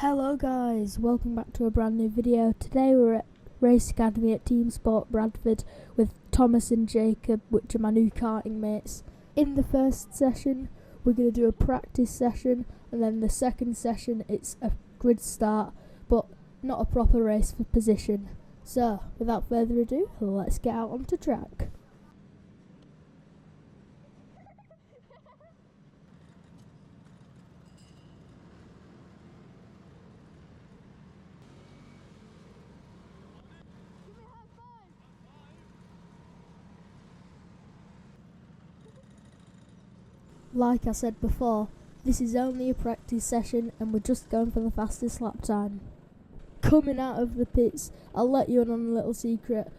Hello guys, welcome back to a brand new video. Today we're at Race Academy at Teamsport Bradford with Thomas and Jacob, which are my new karting mates. In the first session we're going to do a practice session, and then the second session it's a grid start, but not a proper race for position. So without further ado, let's get out onto track. Like I said before, this is only a practice session and we're just going for the fastest lap time. Coming out of the pits, I'll let you in on a little secret.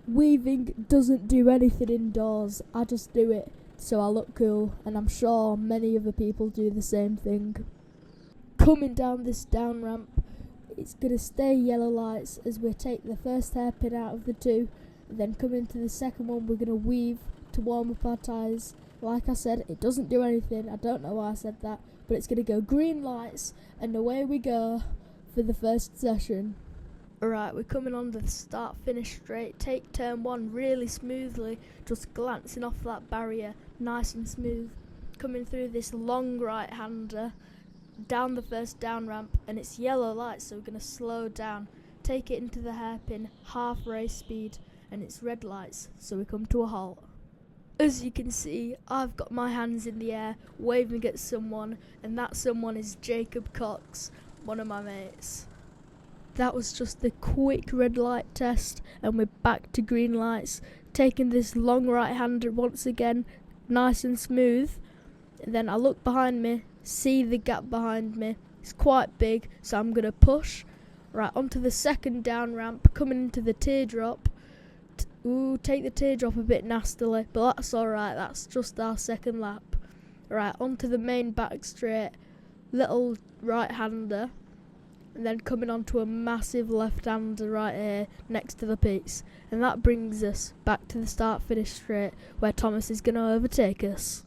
Weaving doesn't do anything indoors, I just do it so I look cool, and I'm sure many other people do the same thing. Coming down this down ramp, it's going to stay yellow lights as we take the first hairpin out of the two, and then coming to the second one we're going to weave to warm up our tyres. Like I said, it doesn't do anything, I don't know why I said that, but it's going to go green lights and away we go for the first session. Alright, we're coming on to the start finish straight, take turn one really smoothly, just glancing off that barrier, nice and smooth. Coming through this long right hander, down the first down ramp, and it's yellow lights so we're going to slow down, take it into the hairpin, half race speed, and it's red lights so we come to a halt. As you can see, I've got my hands in the air, waving at someone, and that someone is Jacob Cox, one of my mates. That was just a quick red light test, and we're back to green lights, taking this long right-hander once again, nice and smooth. And then I look behind me, see the gap behind me, it's quite big, so I'm going to push. Right, onto the second down ramp, coming into the teardrop. Ooh, take the teardrop a bit nastily, but that's alright, that's just our second lap. Right, onto the main back straight, little right-hander, and then coming onto a massive left-hander right here, next to the pits. And that brings us back to the start-finish straight, where Thomas is going to overtake us.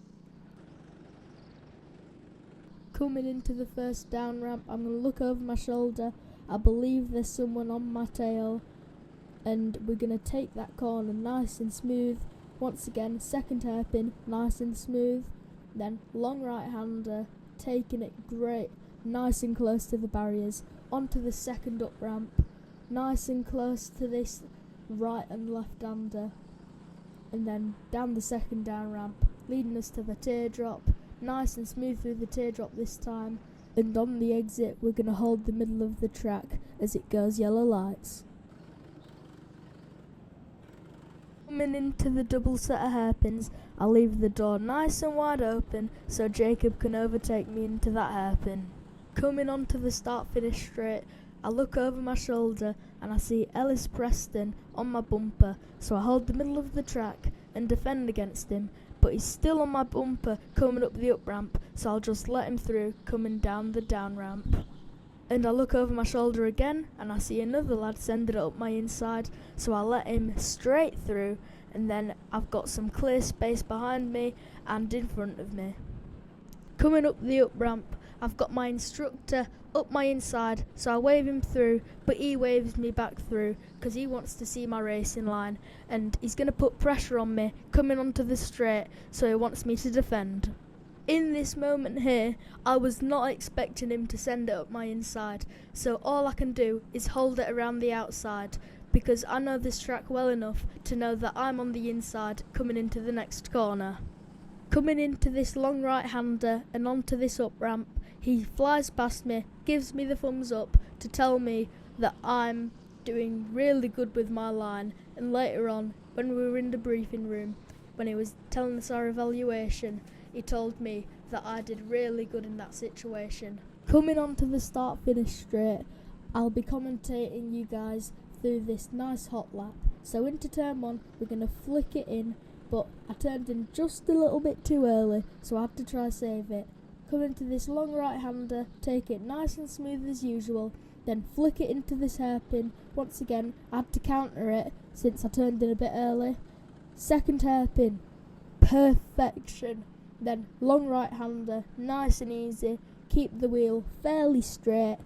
Coming into the first down ramp, I'm going to look over my shoulder, I believe there's someone on my tail, and we're going to take that corner nice and smooth. Once again, second hairpin, nice and smooth. Then long right-hander, taking it great, nice and close to the barriers. Onto the second up ramp, nice and close to this right and left-hander. And then down the second down ramp, leading us to the teardrop. Nice and smooth through the teardrop this time. And on the exit, we're going to hold the middle of the track as it goes yellow lights. Coming into the double set of hairpins, I'll leave the door nice and wide open so Jacob can overtake me into that hairpin. Coming onto the start-finish straight, I look over my shoulder and I see Ellis Preston on my bumper, so I hold the middle of the track and defend against him, but he's still on my bumper coming up the up ramp, so I'll just let him through coming down the down ramp. And I look over my shoulder again and I see another lad send it up my inside, so I let him straight through, and then I've got some clear space behind me and in front of me. Coming up the up ramp, I've got my instructor up my inside, so I wave him through, but he waves me back through because he wants to see my racing line, and he's going to put pressure on me coming onto the straight, so he wants me to defend. In this moment here, I was not expecting him to send it up my inside, so all I can do is hold it around the outside, because I know this track well enough to know that I'm on the inside coming into the next corner. Coming into this long right-hander and onto this up ramp, he flies past me, gives me the thumbs up to tell me that I'm doing really good with my line, and later on, when we were in the briefing room, when he was telling us our evaluation, he told me that I did really good in that situation. Coming on to the start-finish straight, I'll be commentating you guys through this nice hot lap. So into turn one, we're going to flick it in, but I turned in just a little bit too early, so I had to try save it. Coming to this long right-hander, take it nice and smooth as usual, then flick it into this hairpin. Once again, I had to counter it since I turned in a bit early. Second hairpin, perfection. Then long right-hander, nice and easy, keep the wheel fairly straight,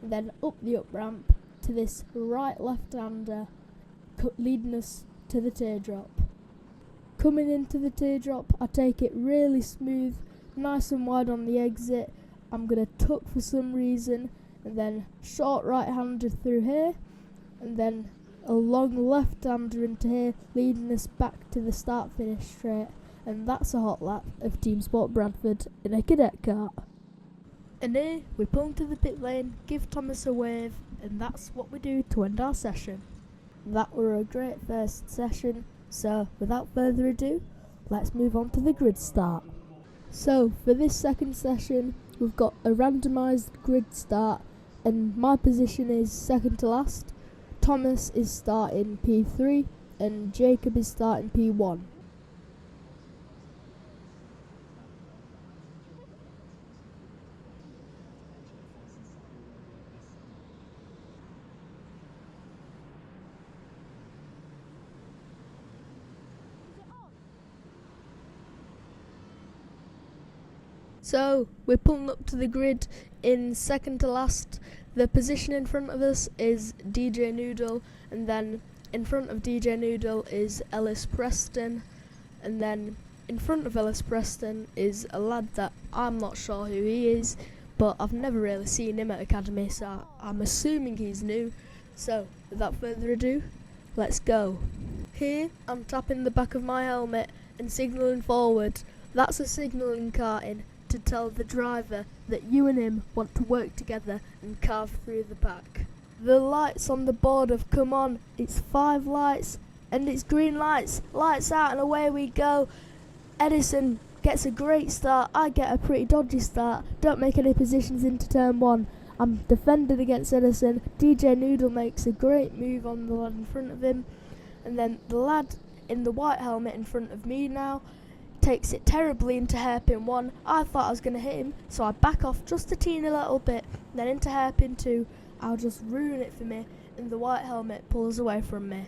then up the up ramp to this right left-hander leading us to the teardrop. Coming into the teardrop, I take it really smooth, nice and wide on the exit. I'm going to tuck for some reason, and then short right-hander through here, and then a long left-hander into here, leading us back to the start-finish straight. And that's a hot lap of Teamsport Bradford in a cadet kart. And here we pull into the pit lane, give Thomas a wave, and that's what we do to end our session. That were a great first session, so without further ado, let's move on to the grid start. So for this second session, we've got a randomised grid start, and my position is second to last. Thomas is starting P3 and Jacob is starting P1. So we're pulling up to the grid in second to last. The position in front of us is DJ Noodle, and then in front of DJ Noodle is Ellis Preston, and then in front of Ellis Preston is a lad that I'm not sure who he is, but I've never really seen him at Academy, so I'm assuming he's new. So without further ado, let's go. Here I'm tapping the back of my helmet and signalling forward. That's a signalling karting to tell the driver that you and him want to work together and carve through the pack. The lights on the board have come on. It's 5 lights and it's green lights. Lights out and away we go. Edison gets a great start. I get a pretty dodgy start. Don't make any positions into turn 1. I'm defended against Edison. DJ Noodle makes a great move on the lad in front of him. And then the lad in the white helmet in front of me now takes it terribly into hairpin 1. I thought I was going to hit him, so I back off just a teeny little bit. Then into hairpin 2, I'll just ruin it for me, and the white helmet pulls away from me.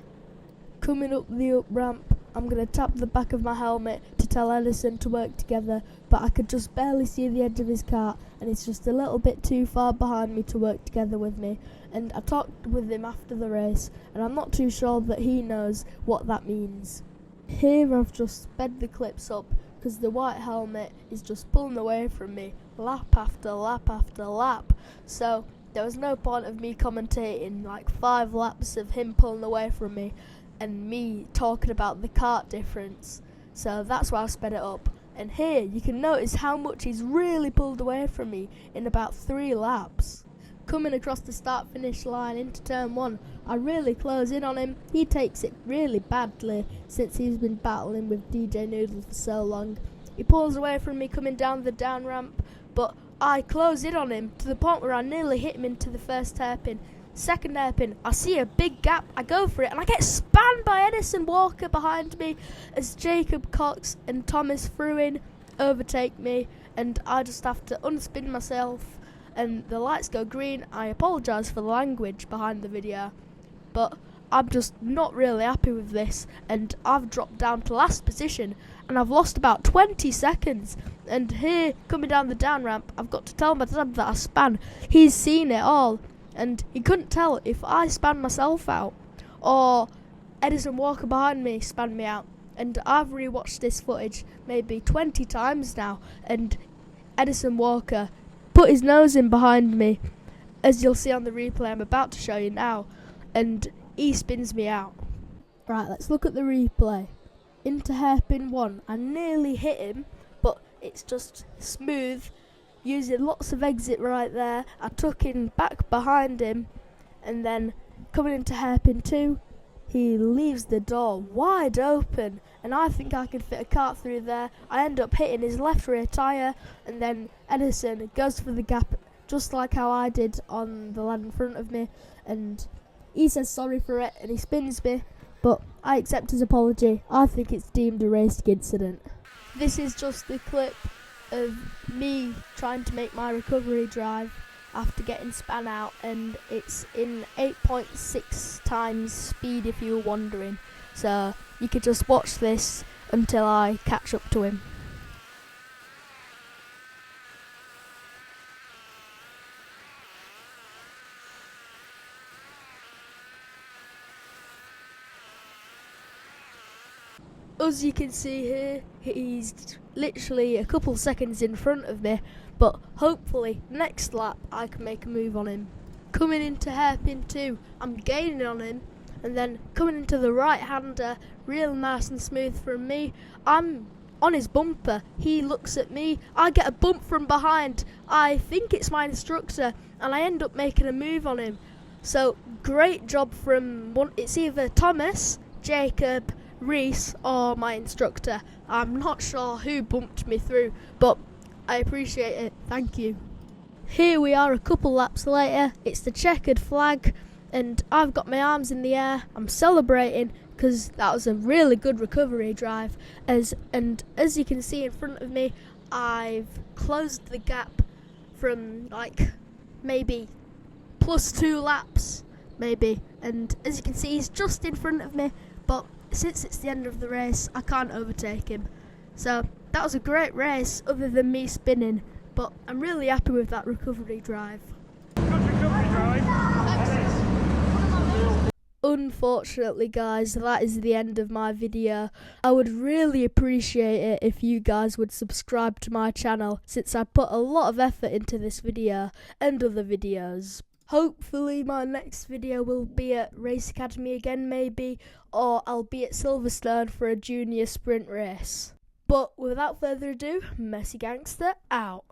Coming up the up ramp, I'm going to tap the back of my helmet to tell Edison to work together, but I could just barely see the edge of his kart, and it's just a little bit too far behind me to work together with me. And I talked with him after the race, and I'm not too sure that he knows what that means. Here I've just sped the clips up because the white helmet is just pulling away from me lap after lap after lap, so there was no point of me commentating like 5 laps of him pulling away from me and me talking about the kart difference, so that's why I sped it up. And here you can notice how much he's really pulled away from me in about 3 laps. Coming across the start-finish line into turn 1, I really close in on him. He takes it really badly since he's been battling with DJ Noodle for so long. He pulls away from me coming down the down ramp, but I close in on him to the point where I nearly hit him into the first hairpin. Second hairpin, I see a big gap, I go for it, and I get spanned by Edison Walker behind me as Jacob Cox and Thomas Fruin overtake me, and I just have to unspin myself. And the lights go green. I apologise for the language behind the video, but I'm just not really happy with this, and I've dropped down to last position and I've lost about 20 seconds. And here, coming down the down ramp, I've got to tell my dad that I span. He's seen it all, and he couldn't tell if I span myself out or Edison Walker behind me span me out. And I've rewatched this footage maybe 20 times now, and Edison Walker put his nose in behind me, as you'll see on the replay I'm about to show you now, and he spins me out. Right, let's look at the replay. Into hairpin 1, I nearly hit him, but it's just smooth, using lots of exit right there. I tuck in back behind him, and then coming into hairpin 2, he leaves the door wide open, and I think I could fit a kart through there. I end up hitting his left rear tyre, and then Edison goes for the gap just like how I did on the lad in front of me, and he says sorry for it and he spins me, but I accept his apology. I think it's deemed a racing incident. This is just the clip of me trying to make my recovery drive after getting span out, and it's in 8.6 times speed if you were wondering, so you could just watch this until I catch up to him. as you can see here, he's literally a couple seconds in front of me, but hopefully next lap I can make a move on him. Coming into hairpin 2, I'm gaining on him, and then coming into the right-hander, real nice and smooth from me. I'm on his bumper, he looks at me, I get a bump from behind, I think it's my instructor, and I end up making a move on him. So great job from it's either Thomas, Jacob, Reese or my instructor. I'm not sure who bumped me through, but I appreciate it, thank you. Here we are a couple laps later, it's the checkered flag, and I've got my arms in the air, I'm celebrating because that was a really good recovery drive. As you can see in front of me, I've closed the gap from like maybe +2 laps, maybe, and as you can see he's just in front of me, but since it's the end of the race I can't overtake him. So that was a great race other than me spinning, but I'm really happy with that recovery drive. Good recovery drive. Unfortunately guys, that is the end of my video. I would really appreciate it if you guys would subscribe to my channel, since I put a lot of effort into this video and other videos. Hopefully my next video will be at Race Academy again maybe, or I'll be at Silverstone for a junior sprint race. But without further ado, Messy Gangster out.